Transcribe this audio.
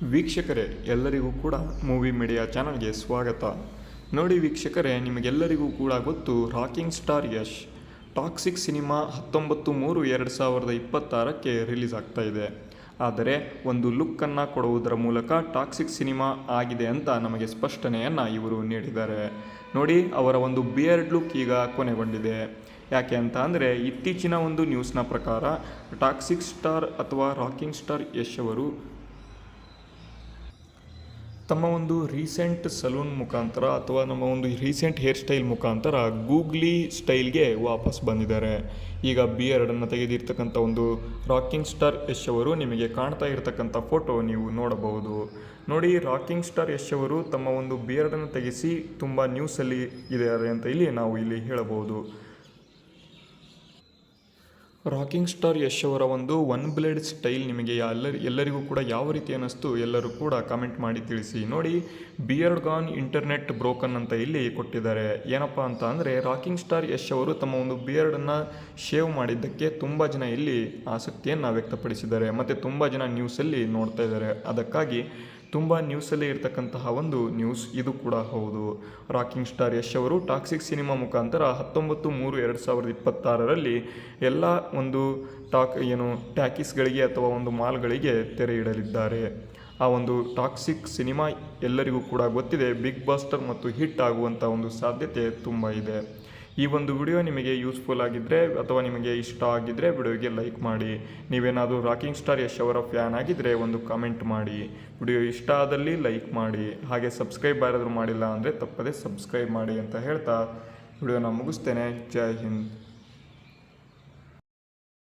ವೀಕ್ಷಕರೇ, ಎಲ್ಲರಿಗೂ ಕೂಡ ಮೂವಿ ಮೀಡಿಯಾ ಚಾನಲ್ಗೆ ಸ್ವಾಗತ. ನೋಡಿ ವೀಕ್ಷಕರೇ, ನಿಮಗೆಲ್ಲರಿಗೂ ಕೂಡ ಗೊತ್ತು, rocking star Yash Toxic cinema 19/3/2026ಕ್ಕೆ ರಿಲೀಸ್ ಆಗ್ತಾ ಇದೆ. ಆದರೆ ಒಂದು ಲುಕ್ಕನ್ನು ಕೊಡುವುದರ ಮೂಲಕ ಟಾಕ್ಸಿಕ್ ಸಿನಿಮಾ ಆಗಿದೆ ಅಂತ ನಮಗೆ ಸ್ಪಷ್ಟನೆಯನ್ನು ಇವರು ನೀಡಿದ್ದಾರೆ. ನೋಡಿ, ಅವರ ಒಂದು ಬಿಯರ್ಡ್ ಲುಕ್ ಈಗ ಕೊನೆಗೊಂಡಿದೆ. ಯಾಕೆ ಅಂತ ಅಂದರೆ, ಇತ್ತೀಚಿನ ಒಂದು ನ್ಯೂಸ್ನ ಪ್ರಕಾರ ಟಾಕ್ಸಿಕ್ ಸ್ಟಾರ್ ಅಥವಾ ರಾಕಿಂಗ್ ಸ್ಟಾರ್ ಯಶ್ ಅವರು ತಮ್ಮ ಒಂದು ರೀಸೆಂಟ್ ಸಲೂನ್ ಮುಖಾಂತರ ಅಥವಾ ನಮ್ಮ ಒಂದು ರೀಸೆಂಟ್ ಹೇರ್ ಸ್ಟೈಲ್ ಮುಖಾಂತರ ಗೂಗ್ಲಿ ಸ್ಟೈಲ್ಗೆ ವಾಪಸ್ ಬಂದಿದ್ದಾರೆ. ಈಗ ಬಿಯರ್ಡನ್ನು ತೆಗೆದಿರ್ತಕ್ಕಂಥ ಒಂದು ರಾಕಿಂಗ್ ಸ್ಟಾರ್ ಯಶ್ ಅವರು ನಿಮಗೆ ಕಾಣ್ತಾ ಇರತಕ್ಕಂಥ ಫೋಟೋ ನೀವು ನೋಡಬಹುದು. ನೋಡಿ, ರಾಕಿಂಗ್ ಸ್ಟಾರ್ ಯಶ್ ಅವರು ತಮ್ಮ ಒಂದು ಬಿಯರ್ಡನ್ನು ತೆಗೆಸಿ ತುಂಬ ನ್ಯೂಸಲ್ಲಿ ಇದ್ದಾರೆ ಅಂತ ನಾವು ಇಲ್ಲಿ ಹೇಳಬಹುದು. ರಾಕಿಂಗ್ ಸ್ಟಾರ್ ಯಶ್ ಅವರ ಒಂದು ಒನ್ ಬ್ಲೇಡ್ ಸ್ಟೈಲ್ ನಿಮಗೆ ಎಲ್ಲರಿಗೂ ಕೂಡ ಯಾವ ರೀತಿ ಅನ್ನಿಸ್ತು ಎಲ್ಲರೂ ಕೂಡ ಕಮೆಂಟ್ ಮಾಡಿ ತಿಳಿಸಿ. ನೋಡಿ, ಬಿಯರ್ಡ್ ಗಾನ್ ಇಂಟರ್ನೆಟ್ ಬ್ರೋಕನ್ ಅಂತ ಇಲ್ಲಿ ಕೊಟ್ಟಿದ್ದಾರೆ. ಏನಪ್ಪ ಅಂತ ಅಂದರೆ, ರಾಕಿಂಗ್ ಸ್ಟಾರ್ ಯಶ್ ಅವರು ತಮ್ಮ ಒಂದು ಬಿಯರ್ಡನ್ನು ಶೇವ್ ಮಾಡಿದ್ದಕ್ಕೆ ತುಂಬ ಜನ ಇಲ್ಲಿ ಆಸಕ್ತಿಯನ್ನು ವ್ಯಕ್ತಪಡಿಸಿದ್ದಾರೆ ಮತ್ತು ತುಂಬ ಜನ ನ್ಯೂಸಲ್ಲಿ ನೋಡ್ತಾ ಇದ್ದಾರೆ. ಅದಕ್ಕಾಗಿ ತುಂಬ ನ್ಯೂಸಲ್ಲಿ ಇರ್ತಕ್ಕಂತಹ ಒಂದು ನ್ಯೂಸ್ ಇದು ಕೂಡ ಹೌದು. ರಾಕಿಂಗ್ ಸ್ಟಾರ್ ಯಶ್ ಅವರು ಟಾಕ್ಸಿಕ್ ಸಿನಿಮಾ ಮುಖಾಂತರ 19/3/2026ರಲ್ಲಿ ಎಲ್ಲ ಒಂದು ಟ್ಯಾಕೀಸ್ಗಳಿಗೆ ಅಥವಾ ಒಂದು ಮಾಲ್ಗಳಿಗೆ ತೆರೆ ಇಡಲಿದ್ದಾರೆ. ಆ ಒಂದು ಟಾಕ್ಸಿಕ್ ಸಿನಿಮಾ ಎಲ್ಲರಿಗೂ ಕೂಡ ಗೊತ್ತಿದೆ, ಬಿಗ್ ಬಾಸ್ಟರ್ ಮತ್ತು ಹಿಟ್ ಆಗುವಂಥ ಒಂದು ಸಾಧ್ಯತೆ ತುಂಬ ಇದೆ. ಈ ಒಂದು ವಿಡಿಯೋ ನಿಮಗೆ ಯೂಸ್ಫುಲ್ ಆಗಿದ್ದರೆ ಅಥವಾ ನಿಮಗೆ ಇಷ್ಟ ಆಗಿದ್ದರೆ ವಿಡಿಯೋಗೆ ಲೈಕ್ ಮಾಡಿ. ನೀವೇನಾದರೂ ರಾಕಿಂಗ್ ಸ್ಟಾರ್ ಯಶ್ ಅವರ ಫ್ಯಾನ್ ಆಗಿದ್ದರೆ ಒಂದು ಕಾಮೆಂಟ್ ಮಾಡಿ. ವಿಡಿಯೋ ಇಷ್ಟ ಆದಲ್ಲಿ ಲೈಕ್ ಮಾಡಿ. ಹಾಗೆ ಸಬ್ಸ್ಕ್ರೈಬ್ ಯಾರಾದರೂ ಮಾಡಿಲ್ಲ ಅಂದರೆ ತಪ್ಪದೇ ಸಬ್ಸ್ಕ್ರೈಬ್ ಮಾಡಿ ಅಂತ ಹೇಳ್ತಾ ವಿಡಿಯೋನ ಮುಗಿಸ್ತೇನೆ. ಜೈ ಹಿಂದ್.